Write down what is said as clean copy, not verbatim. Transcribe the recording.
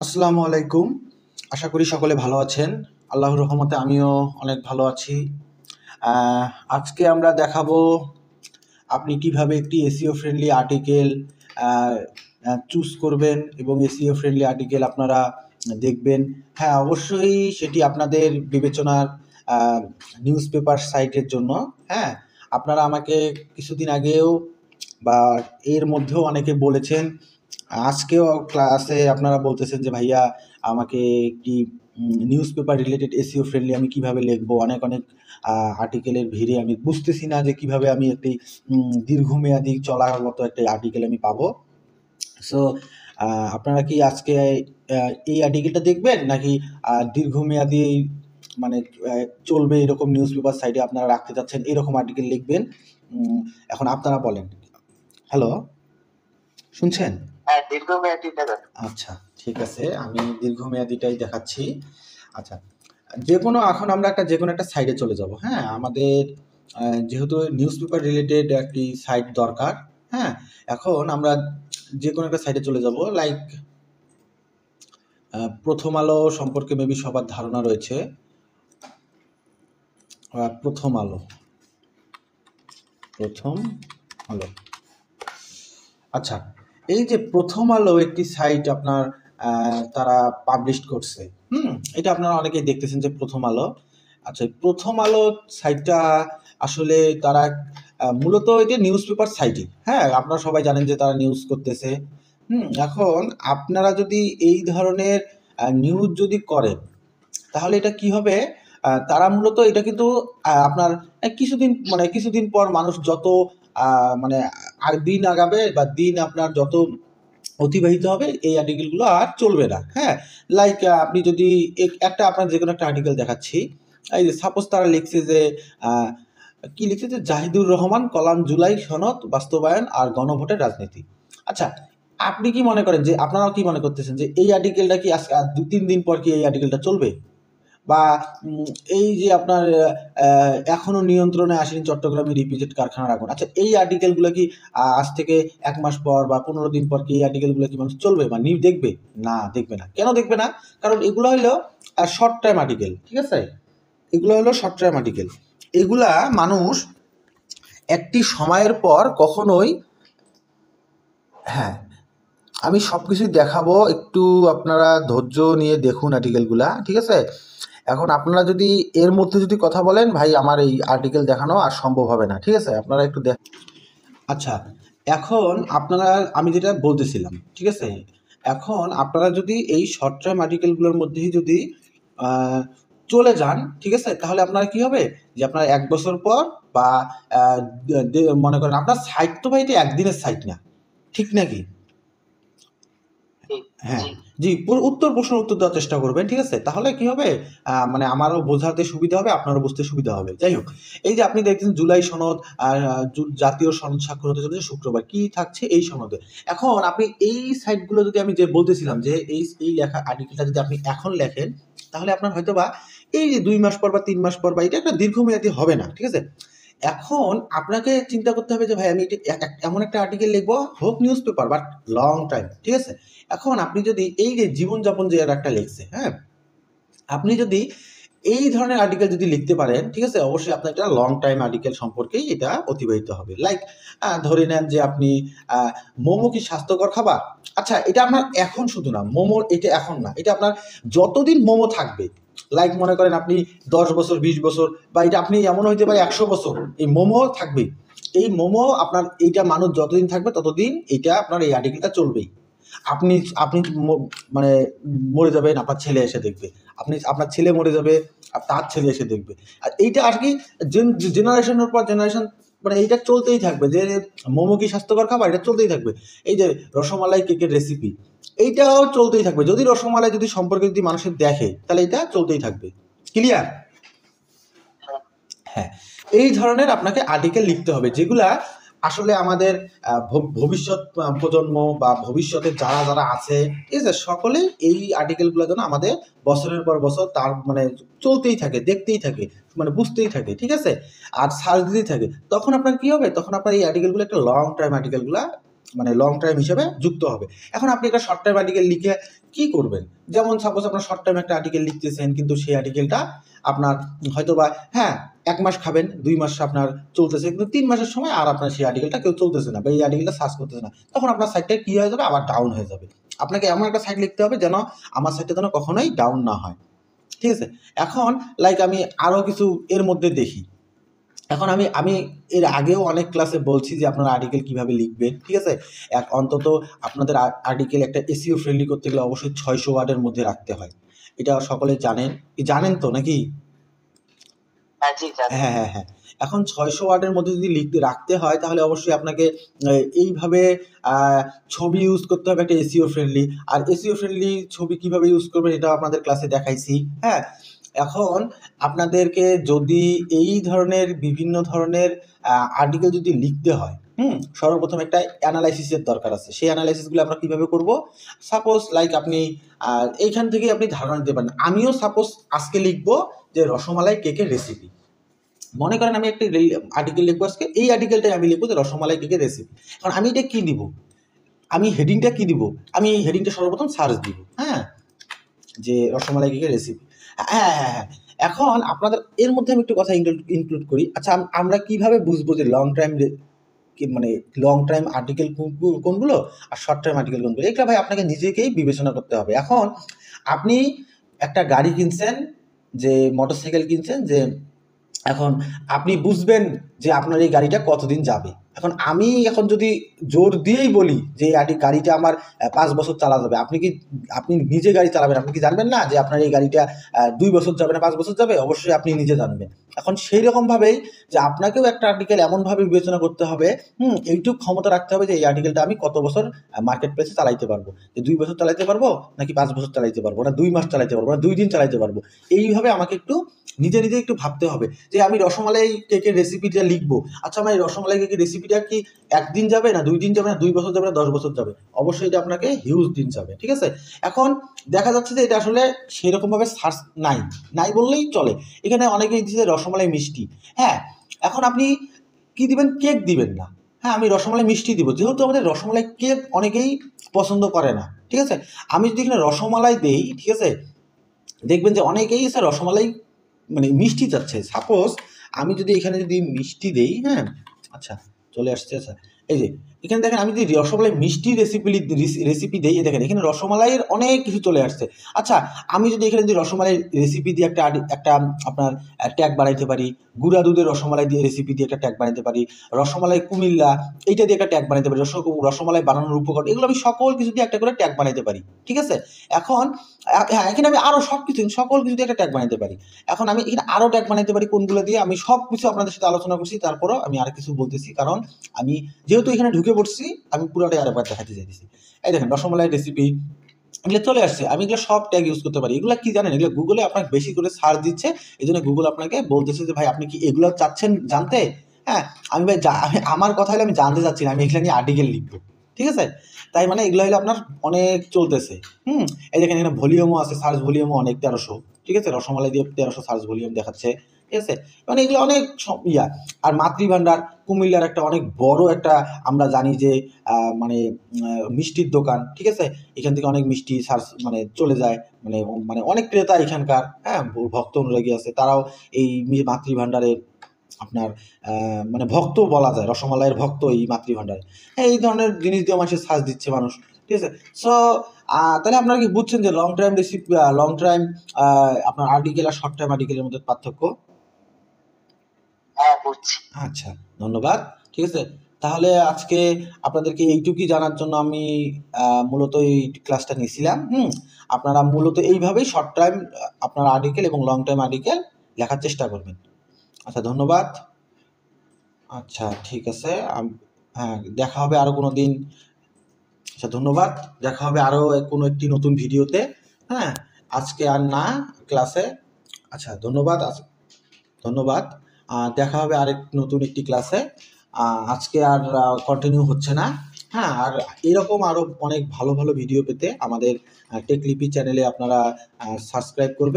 আসসালামু আলাইকুম। আশা করি সকলে ভালো আছেন। আল্লাহর রহমতে আমিও অনেক ভালো আছি। আহ, আজকে আমরা দেখাবো আপনি কিভাবে একটি এসইও ফ্রেন্ডলি আর্টিকেল চুজ করবেন এবং এসইও ফ্রেন্ডলি আর্টিকেল আপনারা দেখবেন। হ্যাঁ, অবশ্যই সেটি আপনাদের বিবেচনার নিউজ পেপার সাইটের জন্য। হ্যাঁ, আপনারা আমাকে কিছুদিন আগেও বা এর মধ্যেও অনেকে বলেছেন, আজকেও ক্লাসে আপনারা বলতেছেন যে ভাইয়া আমাকে একটি news paper related SEO friendly আমি কিভাবে লিখবো। অনেক অনেক আর্টিকেলের ভিড়ে আমি বুঝতেছি না যে কিভাবে আমি একটি দীর্ঘমেয়াদী চলার মতো একটা আর্টিকেল আমি পাবো। সো আপনারা কি আজকে এই আর্টিকেলটা দেখবেন নাকি দীর্ঘমেয়াদী মানে চলবে এরকম নিউজ পেপার সাইটে আপনারা রাখতে চাচ্ছেন এরকম আর্টিকেল লিখবেন? এখন আপনারা বলেন। হ্যালো, শুনছেন? হ্যাঁ, দীর্ঘমেয়াদীটা দেখান। আচ্ছা, ঠিক আছে, আমি দীর্ঘমেয়াদীটাই দেখাচ্ছি। আচ্ছা, এখন আমরা যে কোনো একটা সাইটে চলে যাব। হ্যাঁ, আমাদের যেহেতু নিউজ পেপার রিলেটেড একটি সাইট দরকার। হ্যাঁ, এখন আমরা যে কোনো একটা সাইটে চলে যাব। লাইক প্রথম আলো সম্পর্কে মেবি সবার ধারণা রয়েছে। প্রথম আলো, প্রথম আলো। আচ্ছা, এই যে প্রথম আলো একটি সাইট আপনার তারা পাবলিশ করছে। এটা আপনারা অনেকেই দেখতেছেন যে প্রথম আলো। আচ্ছা, প্রথম আলো সাইটটা আসলে তারা মূলত এটা নিউজ পেপার সাইটই। হ্যাঁ, আপনারা সবাই জানেন যে তারা নিউজ করতেছে। এখন আপনারা যদি এই ধরনের নিউজ যদি করেন তাহলে এটা কি হবে? তারা মূলত এটা কিন্তু আপনার কিছুদিন পর মানুষ যত মানে আর দিন আগাবে বা দিন আপনার যত অতিবাহিত হবে এই আর্টিকেলগুলো আর চলবে না। হ্যাঁ, লাইক আপনি যদি একটা আপনার যে কোনো একটা আর্টিকেল দেখাচ্ছি। এই যে সাপোজ তারা লিখছে যে আহ, কি লিখছে যে জাহিদুর রহমান কলাম জুলাই সনদ বাস্তবায়ন আর গণভোটের রাজনীতি। আচ্ছা, আপনি কি মনে করেন যে আপনারাও কি মনে করতেছেন যে এই আর্টিকেলটা কি আজকে 2-3 দিন পর কি এই আর্টিকেলটা চলবে? বা এই যে আপনার এখনো নিয়ন্ত্রণে আসেনি চট্টগ্রামের ইপিজেড কারখানার আগুন। আচ্ছা, এই আর্টিকেলগুলো কি আজ থেকে 1 মাস পর বা 15 দিন পর কি এই আর্টিকেলগুলো কি মানুষ চলবে বা নিউজ দেখবে? না, দেখবে না। কেন দেখবে না? কারণ এগুলো হলো শর্ট টাইম আর্টিকেল। ঠিক আছে, এগুলো হলো শর্ট টাইম আর্টিকেল। এগুলা মানুষ একটি সময়ের পর কখনোই, হ্যাঁ, আমি সব কিছুই দেখাবো, একটু আপনারা ধৈর্য নিয়ে দেখুন আর্টিকেলগুলা। ঠিক আছে, এখন আপনারা যদি এর মধ্যে যদি কথা বলেন ভাই আমার এই আর্টিকেল দেখানো আর সম্ভব হবে না। ঠিক আছে, আপনারা একটু দেখ। আচ্ছা, এখন আপনারা, আমি যেটা বলতেছিলাম, ঠিক আছে, এখন আপনারা যদি এই শর্ট টাইম আর্টিকেলগুলোর মধ্যেই যদি আহ, চলে যান, ঠিক আছে, তাহলে আপনারা কি হবে যে আপনার 1 বছর পর বা মনে করেন আপনার সাইট তো ভাই এটা একদিনের সাইট না, ঠিক নাকি? হ্যাঁ, জি, প্রশ্নের উত্তর দেওয়ার চেষ্টা করবেন। ঠিক আছে, তাহলে কি হবে, মানে আমারও বোঝাতে সুবিধা হবে, আপনারও বুঝতে সুবিধা হবে। যাই হোক, এই যে আপনি দেখছেন জুলাই সনদ আর জাতীয় সনদ স্বাক্ষর হতে চলেছে শুক্রবার, কি থাকছে এই সনদে। এখন আপনি এই সাইটগুলো যদি আমি যে বলতেছিলাম যে এই লেখা আর্টিকেলটা যদি আপনি এখন লেখেন তাহলে আপনার হয়তো বা এই যে 2 মাস পর বা 3 মাস পর বা এটা একটা দীর্ঘমেয়াদী হবে না। ঠিক আছে, এখন আপনাকে চিন্তা করতে হবে যে ভাই আমি এটা এমন একটা আর্টিকেল লিখবো, হোক news paper but long time. ঠিক আছে, এখন আপনি যদি এই যে জীবনযাপন যে একটা লিখছে, হ্যাঁ, আপনি যদি এই ধরনের আর্টিকেল যদি লিখতে পারেন, ঠিক আছে, অবশ্যই আপনার একটা লং টাইম আর্টিকেল সম্পর্কেই এটা অতিবাহিত হবে। লাইক ধরে নেন যে আপনি মোমো কি স্বাস্থ্যকর খাবার? আচ্ছা, এটা আপনার এখন শুধু না, মোমোর এটা এখন না, এটা আপনার যতদিন মোমো থাকবে, লাইক মনে করেন আপনি 10 বছর 20 বছর বা এটা আপনি এমন হইতে পারে 100 বছর এই মোমো থাকবে। এই মোমো আপনার এইটা মানুষ যতদিন থাকবে ততদিন এটা আপনার এই আর্টিকেলটা চলবেই। আপনি আপনি মানে মরে যাবেন, আপনার ছেলে এসে দেখবে। আপনার ছেলে মরে যাবে আর তার ছেলে এসে দেখবে। আর এইটা আর কি জেনারেশনের পর জেনারেশন মানে এইটা চলতেই থাকবে যে মোমো কি স্বাস্থ্যকর খাবার, এটা চলতেই থাকবে। এই যে রসমালাই কেকের রেসিপি, এইটাও চলতেই থাকবে। যদি রসমালাই যদি সম্পর্কে যদি মানুষের দেখে তাহলে এটা চলতেই থাকবে। ক্লিয়ার? হ্যাঁ, এই ধরনের আপনাকে আর্টিকেল লিখতে হবে যেগুলা আসলে আমাদের ভবিষ্যৎ প্রজন্ম বা ভবিষ্যতে যারা যারা আছে, ঠিক আছে, সকলেই এই আর্টিকেলগুলো যেন আমাদের বছরের পর বছর তার মানে চলতেই থাকে, দেখতেই থাকে, মানে বুঝতেই থাকে। ঠিক আছে, আর সার্চ দিতেই থাকে। তখন আপনার কি হবে, তখন আপনার এই আর্টিকেলগুলো একটা লং টাইম আর্টিকেলগুলা মানে লং টাইম হিসেবে যুক্ত হবে। এখন আপনি একটা শর্ট টাইম আর্টিকেল লিখে কি করবেন? যেমন সাপোজ আপনার শর্ট টাইম একটা আর্টিকেল লিখতেছেন, কিন্তু সেই আর্টিকেলটা আপনার হয়তো বা 1 মাস খাবেন, 2 মাস আপনার চলতেছে, কিন্তু 3 মাসের সময় আর আপনার সেই আর্টিকেলটা কেউ চলতেছে না বা এই আর্টিকেলটা সার্চ করতেছে না। তখন আপনার সাইটটা কি হয়ে যাবে? আবার ডাউন হয়ে যাবে। আপনাকে এমন একটা সাইট লিখতে হবে যেন আমার সাইটটা যেন কখনোই ডাউন না হয়। ঠিক আছে? এখন লাইক আমি আরও কিছু এর মধ্যে দেখি। এখন আমি এর আগেও অনেক ক্লাসে বলছি যে আপনারা আর্টিকেল কীভাবে লিখবেন। ঠিক আছে? অন্তত আপনাদের আর্টিকেল একটা এসইও ফ্রেন্ডলি করতে গেলে অবশ্যই 600 ওয়ার্ডের মধ্যে রাখতে হয়। এটা সকলে জানেন। জানেন তো নাকি? হ্যাঁ জি জানি। হ্যাঁ। এখন 600 ওয়ার্ডের মধ্যে যদি রাখতে হয় তাহলে অবশ্যই আপনাকে এইভাবে ছবি ইউজ করতে হবে একটা এসইও ফ্রেন্ডলি। আর এসইও ফ্রেন্ডলি ছবি কিভাবে ইউজ করবেন এটাও আপনাদের ক্লাসে দেখাইছি। হ্যাঁ? এখন আপনাদেরকে যদি এই ধরনের বিভিন্ন ধরনের আর্টিকেল যদি লিখতে হয়, সর্বপ্রথম একটা অ্যানালাইসিসের দরকার আছে। সেই অ্যানালাইসিসগুলো আমরা কিভাবে করব? সাপোজ লাইক আপনি এইখান থেকেই আপনি ধারণা নিতে পারেন। আমিও সাপোজ আজকে লিখব যে রসমালাই কেকের রেসিপি। মনে করেন আমি একটা আর্টিকেল লিখবো আজকে, এই আর্টিকেলটাই আমি লিখবো যে রসমালাই কেকের রেসিপি। এখন আমি এটা কী দিব? আমি হেডিংটা কী দিব? আমি এই হেডিংটা সর্বপ্রথম সার্চ দিব, যে রসমালাই কেকের রেসিপি। হ্যাঁ। এখন আপনাদের এর মধ্যে আমি একটু কথা ইনক্লুড করি। আচ্ছা, আমরা কিভাবে বুঝবো যে লং টাইম আর্টিকেল কোনগুলো আর শর্ট টাইম আর্টিকেল কোনগুলো? এটা ভাই আপনাকে নিজেকেই বিবেচনা করতে হবে। এখন আপনি একটা গাড়ি কিনছেন, যে মোটরসাইকেল কিনছেন, যে এখন আপনি বুঝবেন যে আপনার এই গাড়িটা কতদিন যাবে। এখন আমি যদি জোর দিয়েই বলি যে গাড়িটা আমার 5 বছর চালা যাবে, আপনি নিজে গাড়ি চালাবেন, আপনি কি জানবেন না যে আপনার এই গাড়িটা 2 বছর যাবে না 5 বছর যাবে? অবশ্যই আপনি নিজে জানবেন। এখন সেই রকমভাবেই যে আপনাকেও একটা আর্টিকেল এমনভাবে বিবেচনা করতে হবে, এইটুক ক্ষমতা রাখতে হবে যে এই আর্টিকেলটা আমি কত বছর মার্কেট প্লেসে চালাইতে পারবো। যে 2 বছর চালাইতে পারবো, নাকি 5 বছর চালাইতে পারবো, না 2 মাস চালাইতে পারবো, না 2 দিন চালাইতে পারবো। এইভাবে আমাকে একটু নিজে একটু ভাবতে হবে যে আমি রসমালাই কেকের রেসিপিটা লিখবো। আচ্ছা, আমার এই রসমালাই কেকের রেসিপিটা কি 1 দিন যাবে, না 2 দিন যাবে, না 2 বছর যাবে, না 10 বছর যাবে? অবশ্যই এটা আপনাকে হিউজ দিন যাবে। ঠিক আছে? এখন দেখা যাচ্ছে যে এটা আসলে সেরকমভাবে সার্চ নাই বললেই চলে। এখানে অনেকেই দিচ্ছে রসমালাই মিষ্টি। এখন আপনি কি দিবেন? কেক দিবেন না। আমি রসমালাই মিষ্টি দিব, যেহেতু আমাদের রসমালাই কেক অনেকেই পছন্দ করে না। ঠিক আছে? আমি যদি এখানে রসমালাই দেই, ঠিক আছে, দেখবেন যে অনেকেই এসে রসমালাই মানে মিষ্টি চাচ্ছে। সাপোজ আমি যদি এখানে মিষ্টি দেই, আচ্ছা চলে আসছে। আচ্ছা, এই যে এখানে দেখেন আমি যদি রসমালাই মিষ্টি রেসিপি দেই, দেখেন এখানে রসমালাইয়ের অনেক কিছু চলে আসছে। আচ্ছা, আমি যদি এখানে রসমালাই রেসিপি দিয়ে একটা আপনার ট্যাগ বানাইতে পারি, গুঁড়া দুধের রসমালাই দিয়ে রেসিপি দিয়ে একটা ট্যাগ বানাইতে পারি, রসমালাই কুমিল্লা এইটা দিয়ে একটা ট্যাগ বানাইতে পারি, রসমালাই বানানোর উপকরণ, এগুলো আমি সকল কিছু দিয়ে একটা করে ট্যাগ বানাইতে পারি। ঠিক আছে? এখন এখানে আমি আরও সকল কিছু দিয়ে একটা ট্যাগ বানাইতে পারি। এখন আমি এখানে আরও ট্যাগ বানাইতে পারি কোনগুলো দিয়ে? আমি সব কিছু আপনাদের সাথে আলোচনা করছি, তারপরও আমি আর কিছু বলতেছি, কারণ আমি যেহেতু এখানে ঢুকে পড়ছি, আমি পুরোটাই আরেকবার দেখাতে চাইতেছি। এই দেখেন রসমালাই রেসিপি এগুলো চলে আসছে। আমি এগুলো সব ট্যাগ ইউজ করতে পারি। এগুলো কি জানেন? এগুলো গুগলে আপনাকে বেশি করে সার্চ দিচ্ছে। এই জন্য গুগল আপনাকে বলতেছে যে ভাই আপনি কি এগুলো চাচ্ছেন জানতে? আমি ভাই আমার কথা হলে আমি জানতে চাচ্ছি না, আমি এগুলো নিয়ে আর্টিকেল লিখবো। ঠিক আছে? তাই মানে এগুলো হলে আপনার অনেক চলতেছে। এই দেখেন এখানে ভলিউমও আছে, সার্চ ভলিউমও অনেক 1300। ঠিক আছে? রসমালাই দিয়ে 1300 সার্চ ভলিউম দেখাচ্ছে। ঠিক আছে? মানে এগুলো অনেক আর মাতৃভান্ডার কুমিল্লার একটা অনেক বড় একটা, আমরা জানি যে মানে মিষ্টির দোকান। ঠিক আছে? এখান থেকে অনেক মিষ্টি সার্চ মানে চলে যায়, মানে অনেক ক্রেতা এখানকার, ভক্ত অনুরাগী আছে, তারাও এই মাতৃভান্ডারে আপনার মানে ভক্ত বলা যায়, রসমালাইয়ের ভক্ত এই মাতৃভান্ডারে। এই ধরনের জিনিস দিয়ে মানুষের সার্চ দিচ্ছে মানুষ। ঠিক আছে? সো তাহলে আপনারা কি বুঝছেন যে লং টাইম আপনার আর্টিকেল আর শর্ট টাইম আর্টিকেলের মধ্যে পার্থক্য? হ্যাঁ বুঝছি। আচ্ছা, ধন্যবাদ। ঠিক আছে? তাহলে আজকে আপনাদেরকে এইটুকুই জানার জন্য আমি মূলত এই ক্লাসটা নিয়েছিলাম। আপনারা মূলত এইভাবেই শর্ট টাইম আপনার আর্টিকেল এবং লং টাইম আর্টিকেল লেখার চেষ্টা করবেন। আচ্ছা, ধন্যবাদ। আচ্ছা, ঠিক আছে। দেখা হবে আরও কোনো দিন। আচ্ছা, ধন্যবাদ। দেখা হবে আরও কোনো একটি নতুন ভিডিওতে। আজকে আর না ক্লাসে। আচ্ছা, ধন্যবাদ। দেখা হবে আরেক নতুন একটি ক্লাসে। আজকে আর কন্টিনিউ হচ্ছে না। আর এরকম আরও অনেক ভালো ভিডিও পেতে আমাদের টেকলিপি চ্যানেলে আপনারা সাবস্ক্রাইব করবেন।